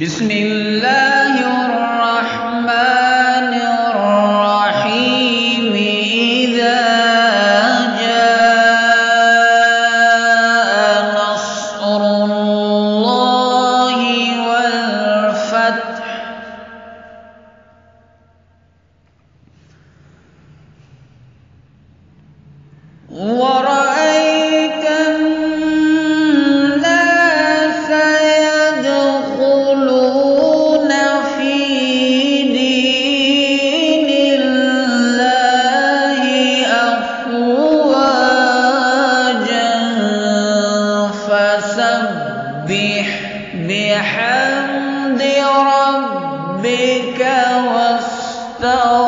بسم الله الرحمن الرحيم إذا جاء نصر الله والفتح ورأيت الناس يدخلون في دين الله أفواجا فسبح بحمد ربك واستغفر